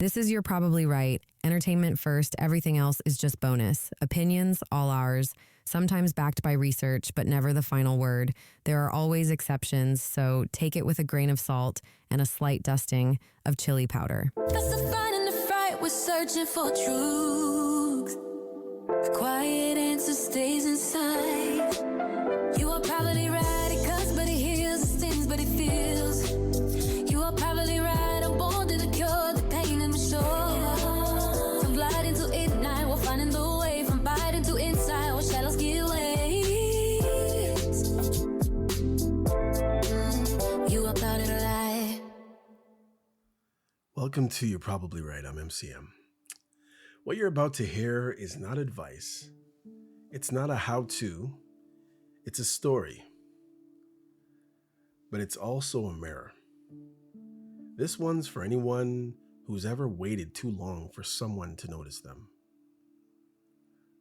This is You're Probably Right. Entertainment first, everything else is just bonus. Opinions, all ours. Sometimes backed by research, but never the final word. There are always exceptions, so take it with a grain of salt and a slight dusting of chili powder. That's the fight and the fright, we're searching for truth. The quiet answer stays inside. You are probably right, it cuts but it heals, it stings but it feels. You are probably right, I'm born to the cure, the pain in my soul. From gliding to ignite, we're finding the way. From biting to inside, where shadows give way. You are clouded alive. Welcome to You're Probably Right. I'm MCM. What you're about to hear is not advice. It's not a how-to. It's a story. But it's also a mirror. This one's for anyone who's ever waited too long for someone to notice them.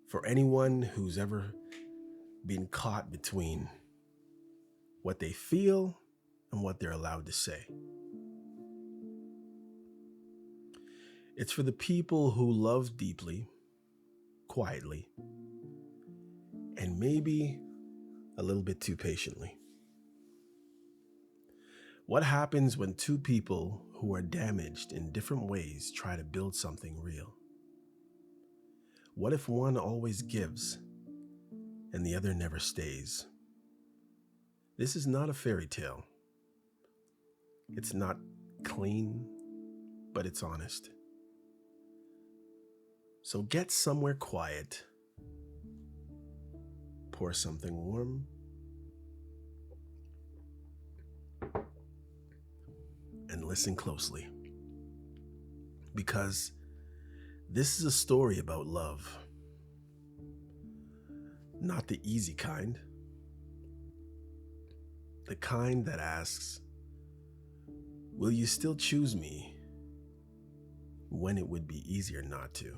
For anyone who's ever been caught between what they feel and what they're allowed to say. It's for the people who love deeply, quietly, and maybe a little bit too patiently. What happens when two people who are damaged in different ways try to build something real? What if one always gives and the other never stays? This is not a fairy tale. It's not clean, but it's honest. So get somewhere quiet, pour something warm, and listen closely. Because this is a story about love. Not the easy kind. The kind that asks, will you still choose me when it would be easier not to?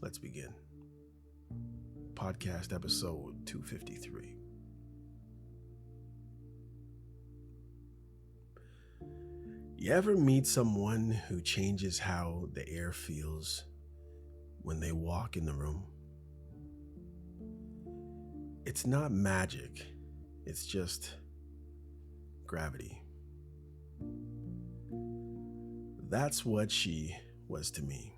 Let's begin. Podcast episode 253. You ever meet someone who changes how the air feels when they walk in the room? It's not magic, it's just gravity. That's what she was to me.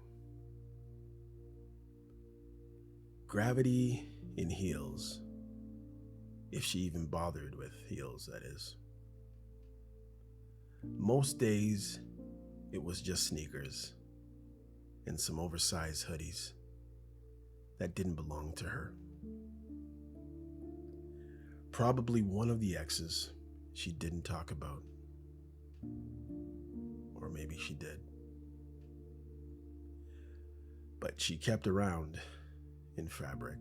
Gravity in heels, if she even bothered with heels, that is. Most days, it was just sneakers and some oversized hoodies that didn't belong to her. Probably one of the exes she didn't talk about. Or maybe she did. But she kept around in fabric.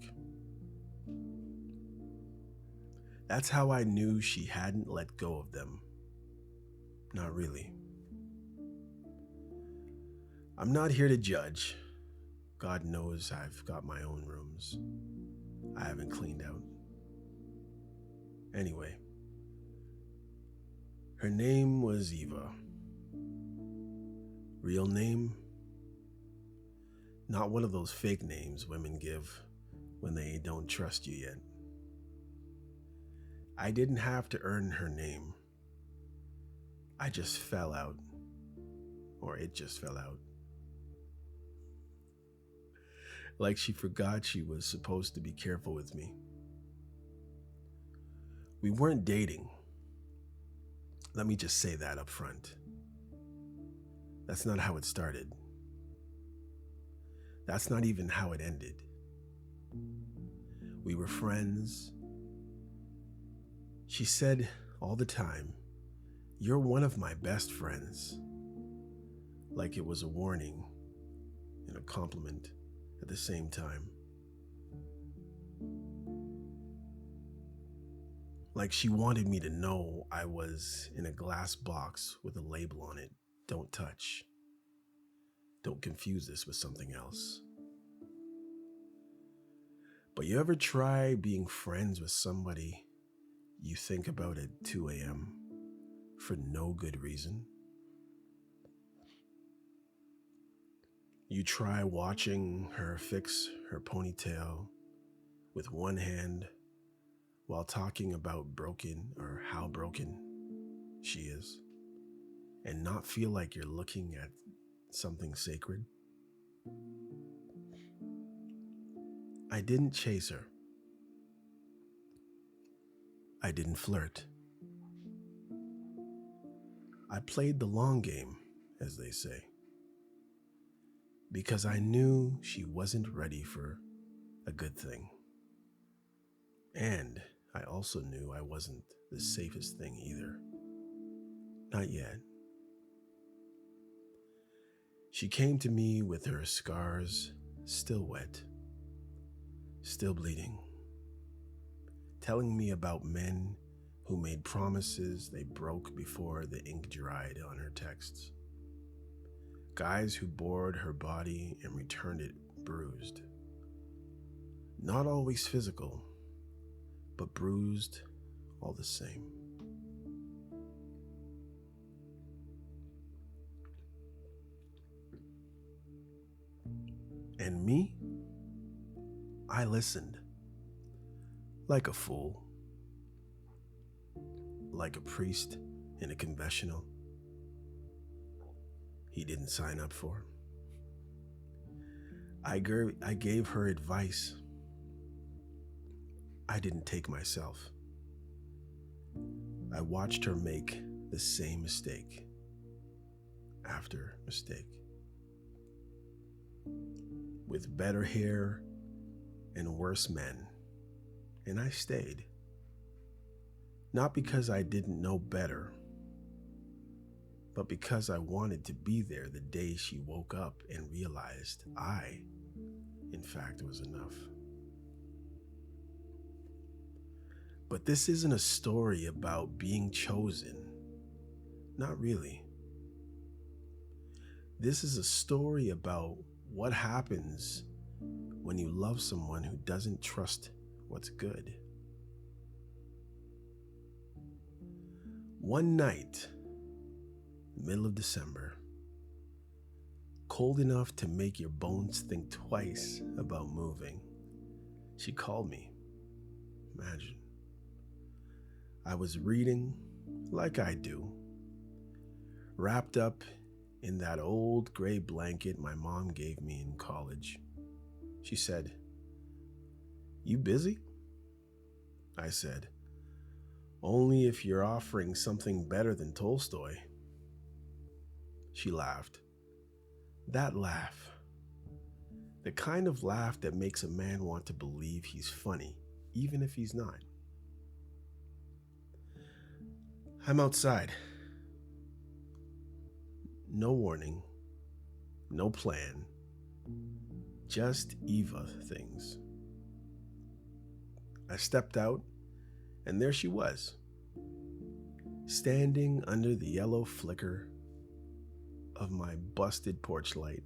That's how I knew she hadn't let go of them. Not really. I'm not here to judge. God knows I've got my own rooms I haven't cleaned out. Anyway, her name was Eva. Real name? Not one of those fake names women give when they don't trust you yet. I didn't have to earn her name. I just fell out. Or it just fell out. Like she forgot she was supposed to be careful with me. We weren't dating. Let me just say that up front. That's not how it started. That's not even how it ended. We were friends. She said all the time, "You're one of my best friends." Like it was a warning and a compliment at the same time. Like she wanted me to know I was in a glass box with a label on it. Don't touch. Don't confuse this with something else. But you ever try being friends with somebody you think about at 2 a.m. for no good reason? You try watching her fix her ponytail with one hand while talking about broken or how broken she is, and not feel like you're looking at something sacred. I didn't chase her. I didn't flirt. I played the long game, as they say, because I knew she wasn't ready for a good thing. And I also knew I wasn't the safest thing either. Not yet. She came to me with her scars still wet, still bleeding, telling me about men who made promises they broke before the ink dried on her texts. Guys who bored her body and returned it bruised. Not always physical, but bruised all the same. And me? I listened. Like a fool. Like a priest in a confessional he didn't sign up for. I gave her advice I didn't take myself. I watched her make the same mistake after mistake. With better hair and worse men, and I stayed. Not because I didn't know better, but because I wanted to be there the day she woke up and realized I, in fact, was enough. But this isn't a story about being chosen. Not really. This is a story about what happens when you love someone who doesn't trust what's good. One night, middle of December, cold enough to make your bones think twice about moving, she called me. Imagine. I was reading, like I do, wrapped up in that old gray blanket my mom gave me in college. She said, "You busy?" I said, "Only if you're offering something better than Tolstoy." She laughed. That laugh. The kind of laugh that makes a man want to believe he's funny, even if he's not. I'm outside. No warning, no plan, just Eva things. I stepped out, and there she was, standing under the yellow flicker of my busted porch light,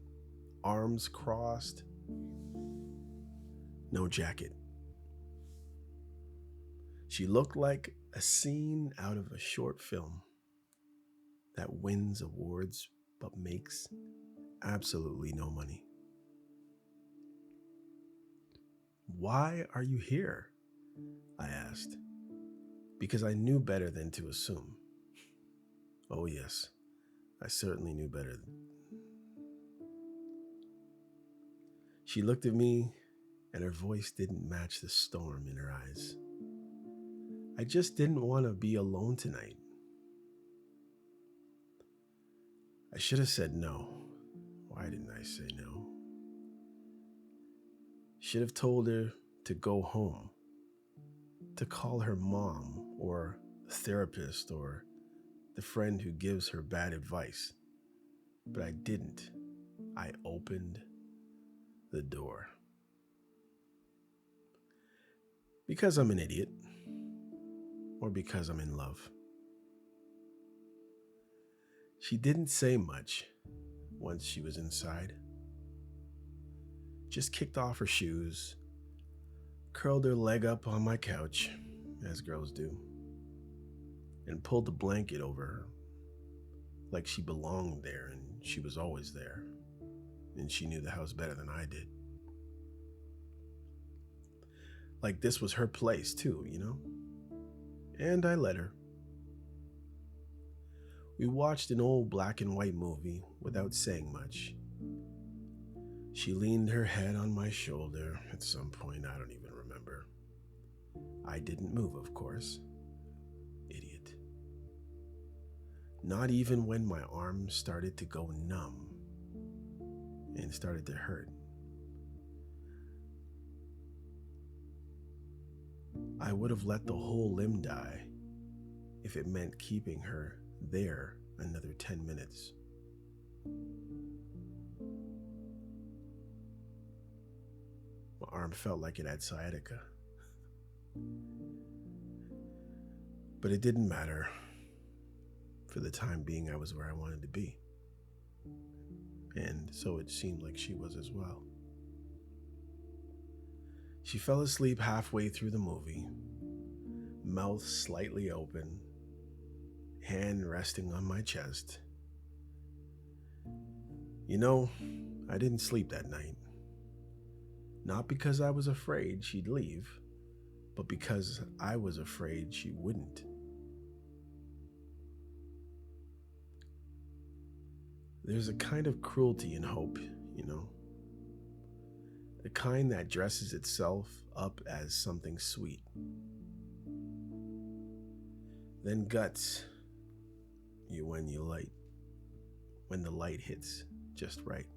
arms crossed, no jacket. She looked like a scene out of a short film that wins awards but makes absolutely no money. "Why are you here?" I asked, because I knew better than to assume. Oh yes, I certainly knew better. She looked at me, and her voice didn't match the storm in her eyes. "I just didn't want to be alone tonight." I should have said no. Why didn't I say no? Should have told her to go home, to call her mom or a therapist or the friend who gives her bad advice. But I didn't. I opened the door. Because I'm an idiot, or because I'm in love. She didn't say much once she was inside. Just kicked off her shoes, curled her leg up on my couch, as girls do, and pulled the blanket over her, like she belonged there and she was always there, and she knew the house better than I did. Like this was her place too, you know? And I let her. We watched an old black and white movie without saying much. She leaned her head on my shoulder at some point, I don't even remember. I didn't move, of course. Idiot. Not even when my arm started to go numb and started to hurt. I would have let the whole limb die if it meant keeping her there another 10 minutes. My arm felt like it had sciatica. But it didn't matter. For the time being, I was where I wanted to be. And so it seemed like she was as well. She fell asleep halfway through the movie, mouth slightly open, hand resting on my chest. You know, I didn't sleep that night. Not because I was afraid she'd leave, but because I was afraid she wouldn't. There's a kind of cruelty in hope, you know? The kind that dresses itself up as something sweet. Then guts you when the light hits just right.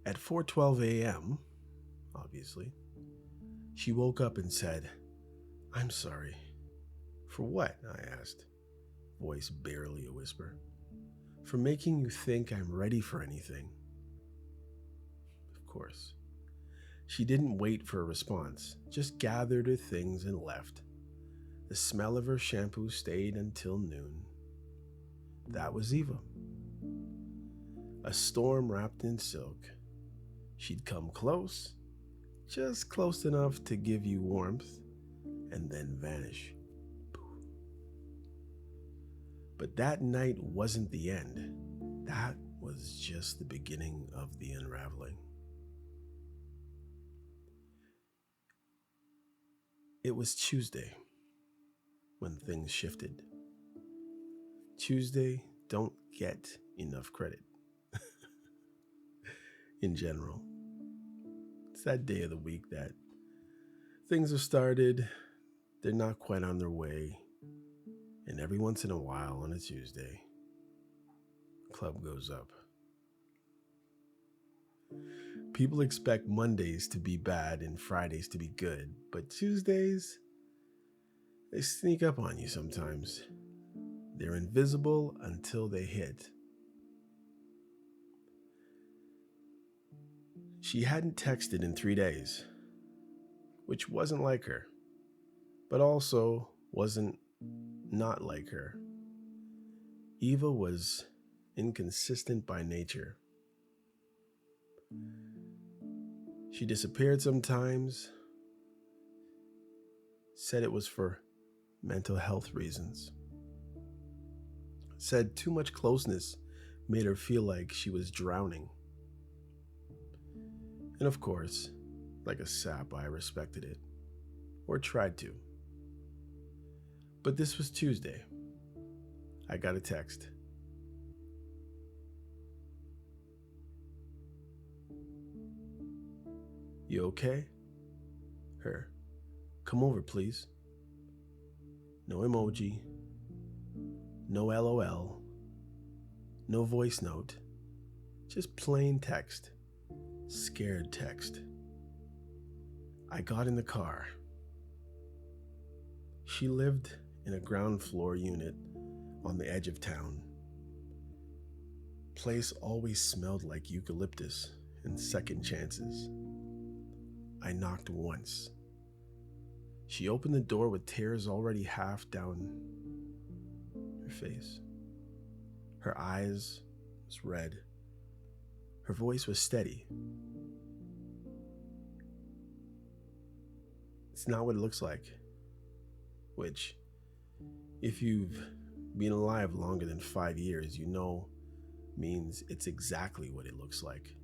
At 4:12 a.m., obviously, she woke up and said, "I'm sorry." "For what?" I asked, voice barely a whisper. "For making you think I'm ready for anything." Of course. She didn't wait for a response, just gathered her things and left. The smell of her shampoo stayed until noon. That was Eva. A storm wrapped in silk. She'd come close, just close enough to give you warmth, and then vanish. But that night wasn't the end. That was just the beginning of the unraveling. It was Tuesday when things shifted. Tuesday don't get enough credit. In general. It's that day of the week that things are started, they're not quite on their way, and every once in a while on a Tuesday, club goes up. People expect Mondays to be bad and Fridays to be good, but Tuesdays, they sneak up on you sometimes. They're invisible until they hit. She hadn't texted in 3 days, which wasn't like her, but also wasn't not like her. Eva was inconsistent by nature. She disappeared sometimes, said it was for mental health reasons, said too much closeness made her feel like she was drowning. And of course, like a sap, I respected it, or tried to. But this was Tuesday. I got a text. "You okay?" Her. "Come over, please." No emoji. No LOL. No voice note. Just plain text. Scared text. I got in the car. She lived in a ground floor unit on the edge of town. Place always smelled like eucalyptus and second chances. I knocked once. She opened the door with tears already half down her face. Her eyes was red. Her voice was steady. "It's not what it looks like." Which, if you've been alive longer than 5 years, you know means it's exactly what it looks like.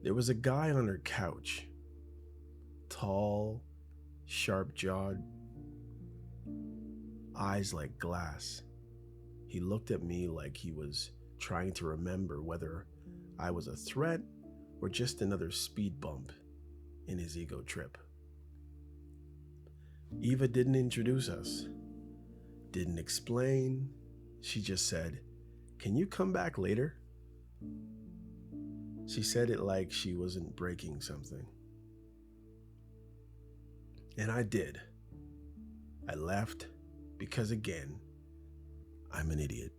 There was a guy on her couch, tall, sharp-jawed, eyes like glass. He looked at me like he was trying to remember whether I was a threat or just another speed bump in his ego trip. Eva didn't introduce us, didn't explain. She just said, "Can you come back later?" She said it like she wasn't breaking something. And I did. I left because, again, I'm an idiot.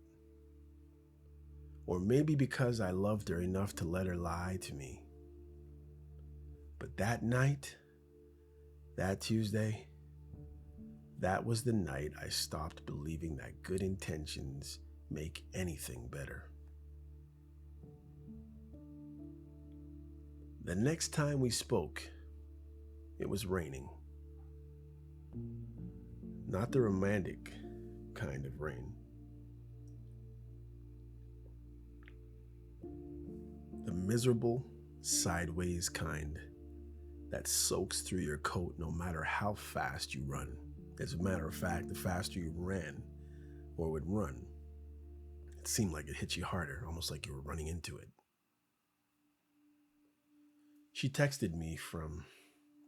Or maybe because I loved her enough to let her lie to me. But that night, that Tuesday, that was the night I stopped believing that good intentions make anything better. The next time we spoke, it was raining. Not the romantic kind of rain. The miserable, sideways kind that soaks through your coat no matter how fast you run. As a matter of fact, the faster you ran or would run, it seemed like it hit you harder, almost like you were running into it. She texted me from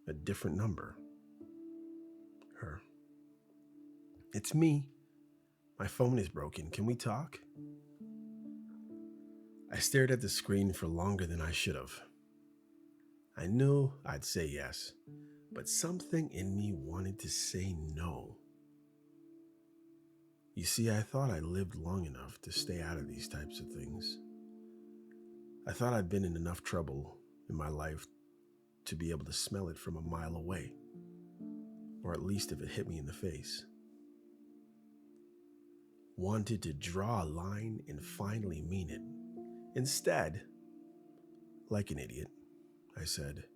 a different number. Her. "It's me. My phone is broken. Can we talk?" I stared at the screen for longer than I should have. I knew I'd say yes, but something in me wanted to say no. You see, I thought I lived long enough to stay out of these types of things. I thought I'd been in enough trouble in my life to be able to smell it from a mile away, or at least if it hit me in the face. Wanted to draw a line and finally mean it. Instead, like an idiot, I said,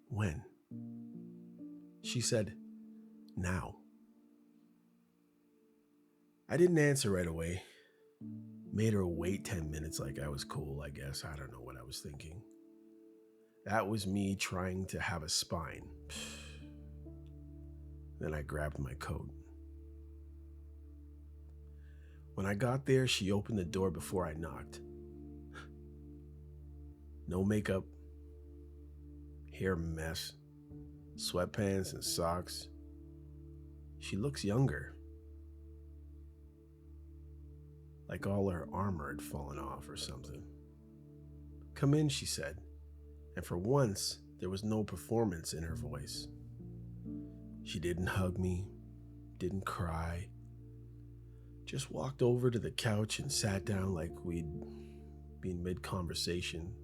"When?" She said, "Now." I didn't answer right away. Made her wait 10 minutes like I was cool, I guess. I don't know what I was thinking. That was me trying to have a spine. Then I grabbed my coat. When I got there, she opened the door before I knocked. No makeup, hair mess, sweatpants and socks. She looks younger. Like all her armor had fallen off or something. "Come in," she said, and for once, there was no performance in her voice. She didn't hug me, didn't cry, just walked over to the couch and sat down like we'd been mid-conversation,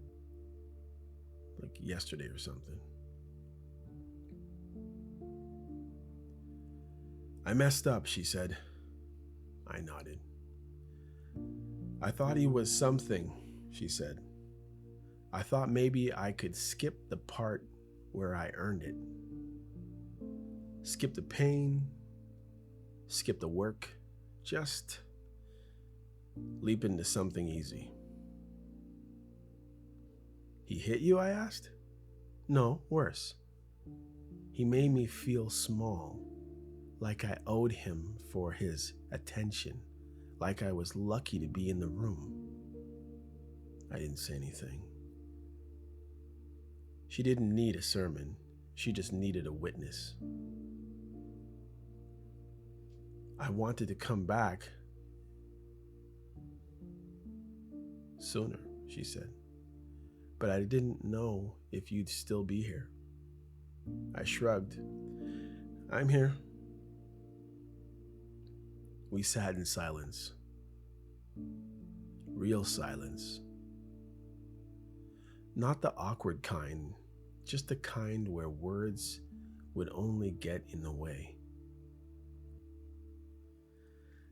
like yesterday or something. "I messed up," she said. I nodded. "I thought he was something," she said. "I thought maybe I could skip the part where I earned it. Skip the pain, skip the work, just leap into something easy." "He hit you?" I asked. "No, worse. He made me feel small, like I owed him for his attention, like I was lucky to be in the room." I didn't say anything. She didn't need a sermon. She just needed a witness. "I wanted to come back sooner," she said, "but I didn't know if you'd still be here." I shrugged. "I'm here." We sat in silence. Real silence. Not the awkward kind, just the kind where words would only get in the way.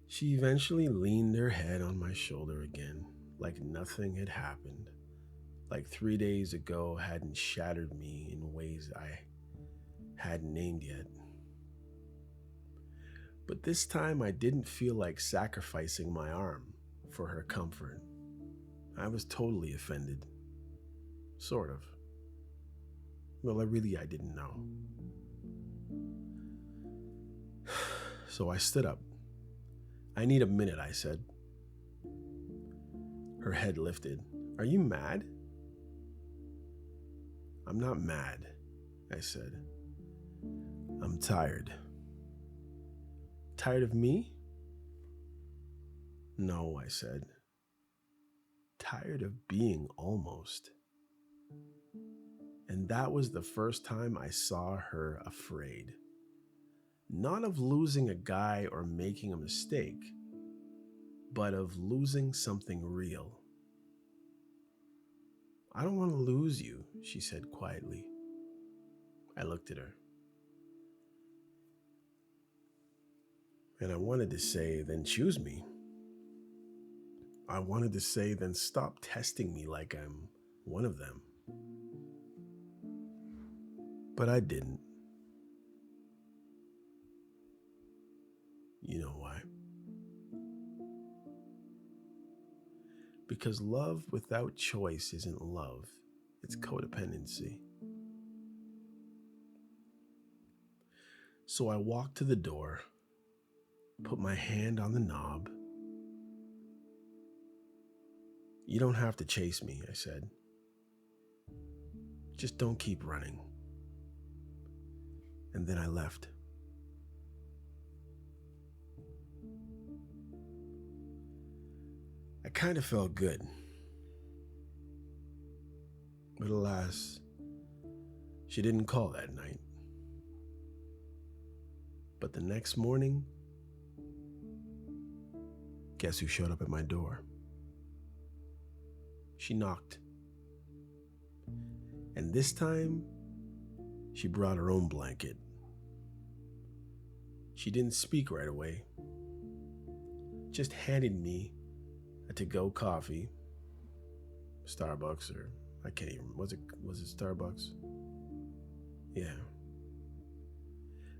She eventually leaned her head on my shoulder again, like nothing had happened, like 3 days ago hadn't shattered me in ways I hadn't named yet. But this time I didn't feel like sacrificing my arm for her comfort. I was totally offended. Sort of. Well, I didn't know. So I stood up. I need a minute, I said. Her head lifted. Are you mad? I'm not mad, I said. I'm tired. Tired of me? No, I said. Tired of being almost. And that was the first time I saw her afraid. Not of losing a guy or making a mistake, but of losing something real. I don't want to lose you, she said quietly. I looked at her. And I wanted to say, then choose me. I wanted to say, then stop testing me like I'm one of them. But I didn't. You know why? Because love without choice isn't love, it's codependency. So I walked to the door, put my hand on the knob. You don't have to chase me, I said. Just don't keep running. And then I left. I kind of felt good. But alas, she didn't call that night. But the next morning, guess who showed up at my door? She knocked. And this time, she brought her own blanket. She didn't speak right away. Just handed me a to-go coffee, Starbucks, or I can't even, was it Starbucks? Yeah.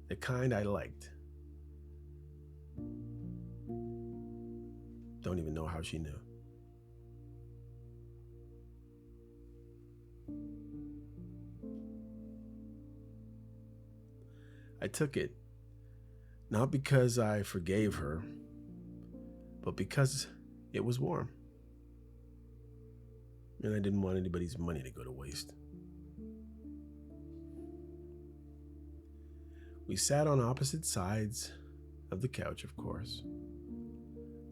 The kind I liked. Don't even know how she knew. I took it, not because I forgave her, but because it was warm. And I didn't want anybody's money to go to waste. We sat on opposite sides of the couch, of course.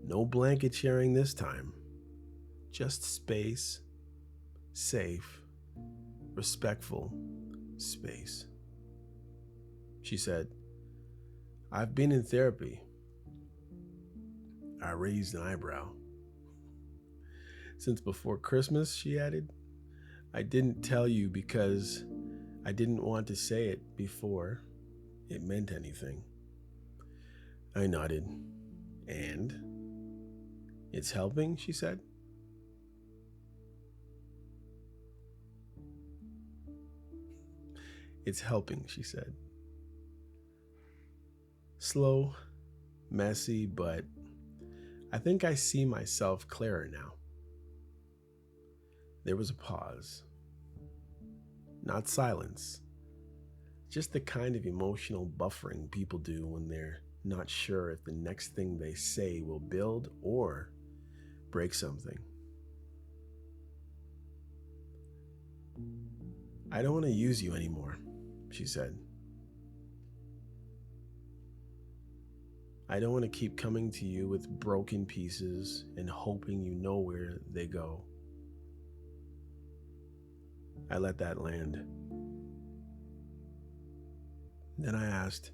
No blanket sharing this time. Just space, safe, respectful space. She said, I've been in therapy. I raised an eyebrow. Since before Christmas, she added. I didn't tell you because I didn't want to say it before it meant anything. I nodded. And? It's helping, she said. It's helping, she said. Slow, messy, but I think I see myself clearer now. There was a pause. Not silence. Just the kind of emotional buffering people do when they're not sure if the next thing they say will build or break something. I don't want to use you anymore, she said. I don't want to keep coming to you with broken pieces and hoping you know where they go. I let that land. Then I asked,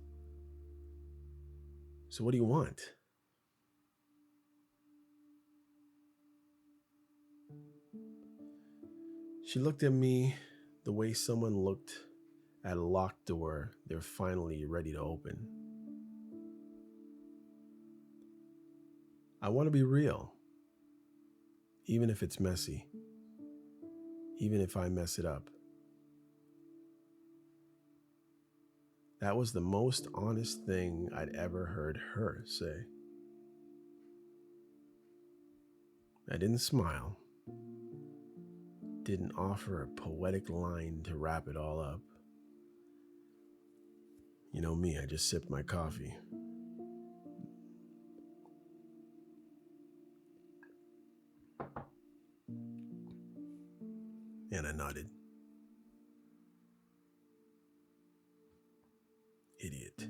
so what do you want? She looked at me the way someone looked at a locked door they're finally ready to open. I want to be real, even if it's messy, even if I mess it up. That was the most honest thing I'd ever heard her say. I didn't smile, didn't offer a poetic line to wrap it all up. You know me, I just sipped my coffee. And I nodded. Idiot.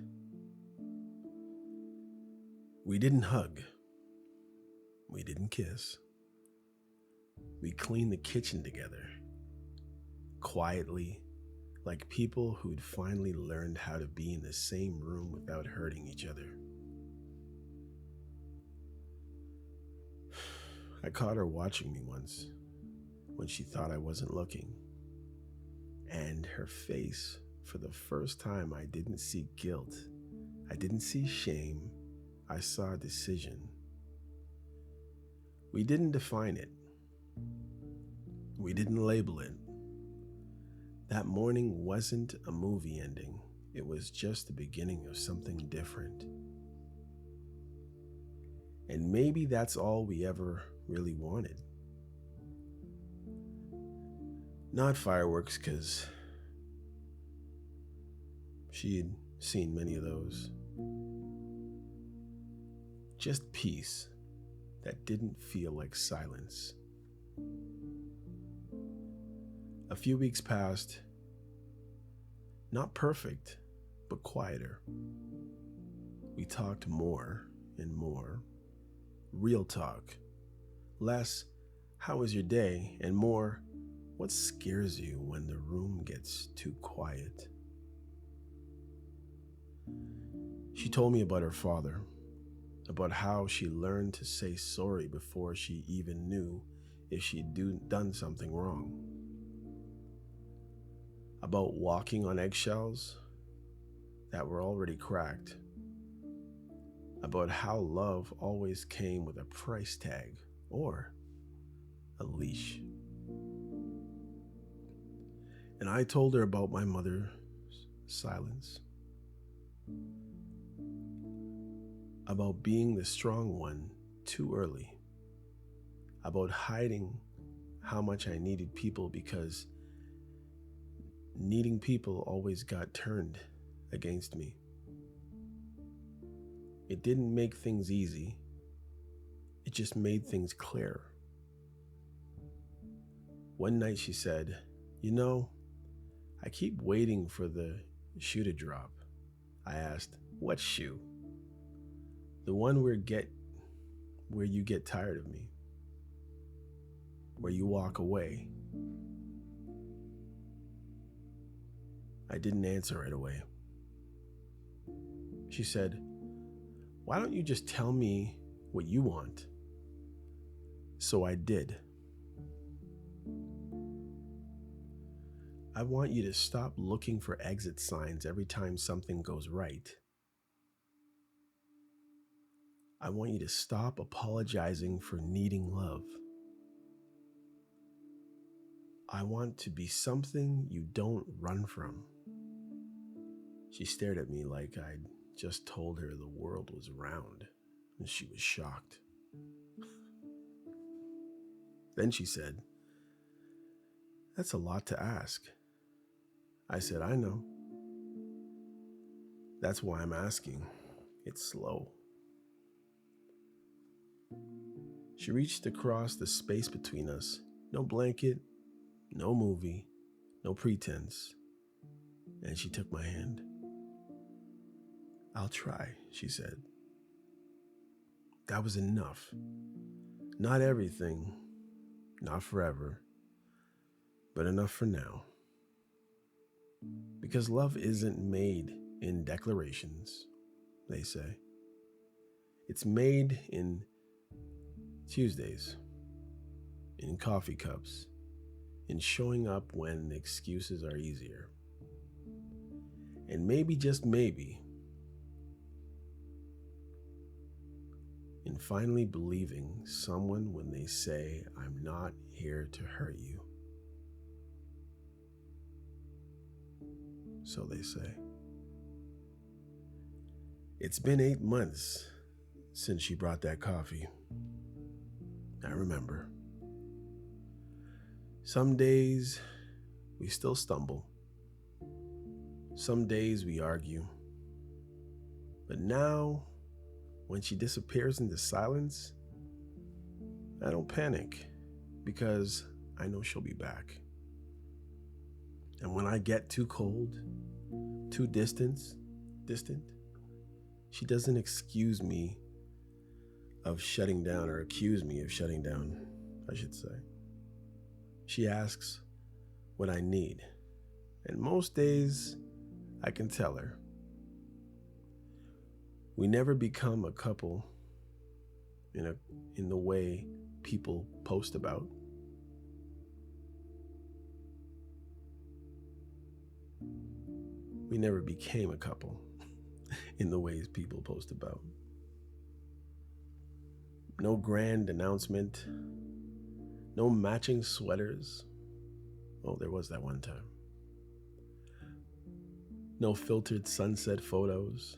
We didn't hug. We didn't kiss. We cleaned the kitchen together, quietly, like people who'd finally learned how to be in the same room without hurting each other. I caught her watching me once, when she thought I wasn't looking, and her face, for the first time, I didn't see guilt. I didn't see shame. I saw decision. We didn't define it. We didn't label it. That morning wasn't a movie ending. It was just the beginning of something different. And maybe that's all we ever really wanted. Not fireworks, because she had seen many of those. Just peace that didn't feel like silence. A few weeks passed, not perfect, but quieter. We talked more and more. Real talk. Less, how was your day? And more, what scares you when the room gets too quiet? She told me about her father, about how she learned to say sorry before she even knew if she'd done something wrong. About walking on eggshells that were already cracked. About how love always came with a price tag or a leash. And I told her about my mother's silence. About being the strong one too early. About hiding how much I needed people because needing people always got turned against me. It didn't make things easy. It just made things clear. One night she said, "You know, I keep waiting for the shoe to drop." I asked, "What shoe?" "The one where you get tired of me. Where you walk away." I didn't answer right away. She said, "Why don't you just tell me what you want?" So I did. "I want you to stop looking for exit signs every time something goes right. I want you to stop apologizing for needing love. I want to be something you don't run from." She stared at me like I'd just told her the world was round, and she was shocked. Then she said, "That's a lot to ask." I said, "I know. That's why I'm asking. It's slow." She reached across the space between us. No blanket, no movie, no pretense. And she took my hand. "I'll try," she said. That was enough. Not everything, not forever, but enough for now. Because love isn't made in declarations, they say. It's made in Tuesdays, in coffee cups, in showing up when excuses are easier. And maybe, just maybe, in finally believing someone when they say, "I'm not here to hurt you." So they say. It's been 8 months since she brought that coffee. I remember. Some days we still stumble. Some days we argue. But now, when she disappears into silence, I don't panic because I know she'll be back. And when I get too cold, too distant, she doesn't excuse me of shutting down, or accuse me of shutting down, I should say. She asks what I need, and most days I can tell her. We never become a couple in the way people post about. We never became a couple in the ways people post about. No grand announcement, no matching sweaters. Oh, there was that one time. No filtered sunset photos.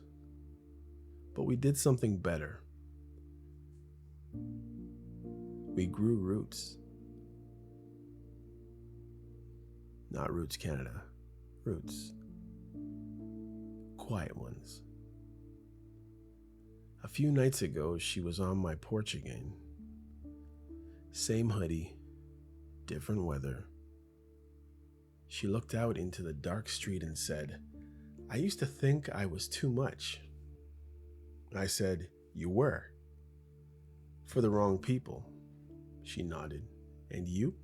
But we did something better. We grew roots. Not Roots Canada, roots. Quiet ones. A few nights ago, she was on my porch again. Same hoodie, different weather. She looked out into the dark street and said, "I used to think I was too much." I said, "You were. For the wrong people." She nodded. "And you?"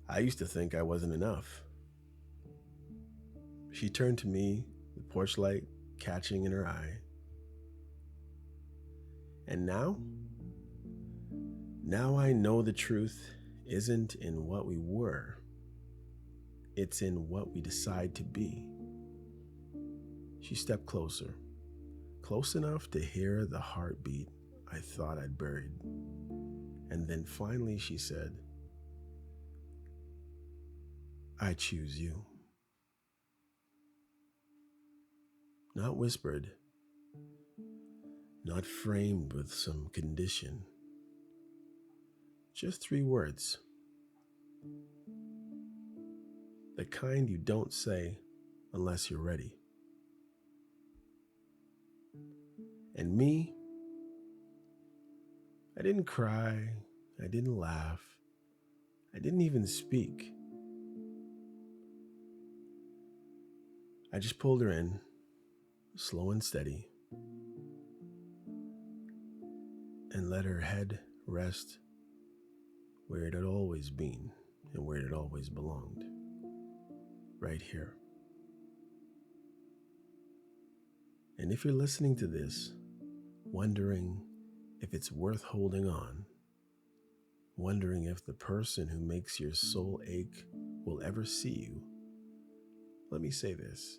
"I used to think I wasn't enough." She turned to me, the porch light catching in her eye. "And now? Now I know the truth isn't in what we were. It's in what we decide to be." She stepped closer, close enough to hear the heartbeat I thought I'd buried. And then finally she said, "I choose you." Not whispered, not framed with some condition. Just 3 words. The kind you don't say unless you're ready. And me, I didn't cry, I didn't laugh, I didn't even speak. I just pulled her in, slow and steady, and let her head rest where it had always been and where it had always belonged, right here. And if you're listening to this, wondering if it's worth holding on, wondering if the person who makes your soul ache will ever see you, let me say this.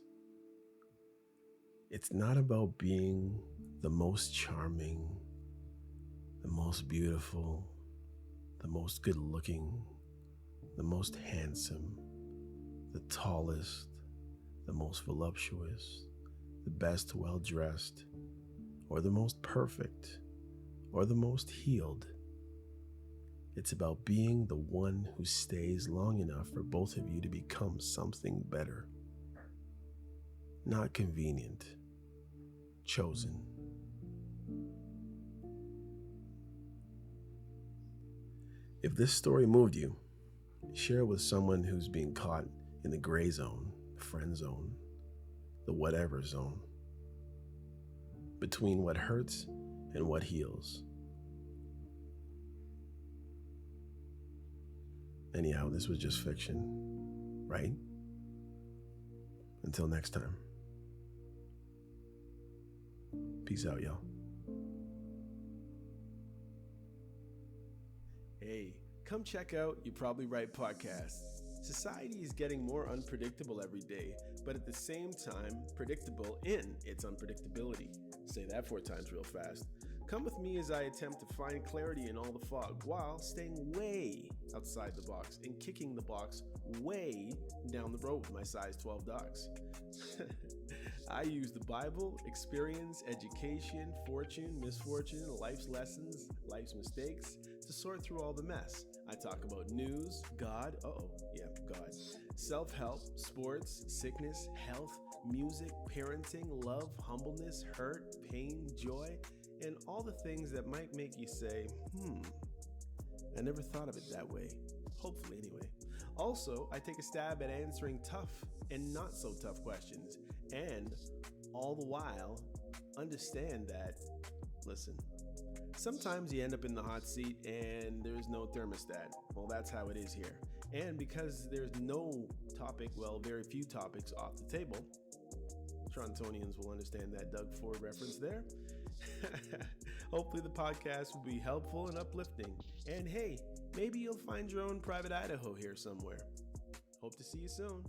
It's not about being the most charming, the most beautiful, the most good-looking, the most handsome, the tallest, the most voluptuous, the best well-dressed, or the most perfect, or the most healed. It's about being the one who stays long enough for both of you to become something better. Not convenient, chosen. If this story moved you, share it with someone who's being caught in the gray zone, friend zone, the whatever zone, between what hurts and what heals. Anyhow, this was just fiction, right? Until next time. Peace out, y'all. Hey, come check out You Probably Right podcast. Society is getting more unpredictable every day, but at the same time, predictable in its unpredictability. Say that 4 times real fast. Come with me as I attempt to find clarity in all the fog while staying way outside the box and kicking the box way down the road with my size 12 dogs. I use the Bible, experience, education, fortune, misfortune, life's lessons, life's mistakes to sort through all the mess. I talk about news, God, God, self-help, sports, sickness, health, music, parenting, love, humbleness, hurt, pain, joy, and all the things that might make you say, I never thought of it that way. Hopefully, anyway. Also, I take a stab at answering tough and not so tough questions, and all the while, understand that, listen, sometimes you end up in the hot seat and there's no thermostat. Well, that's how it is here. And because there's no topic, very few topics off the table, Torontonians will understand that Doug Ford reference there. Hopefully the podcast will be helpful and uplifting. And hey, maybe you'll find your own private Idaho here somewhere. Hope to see you soon.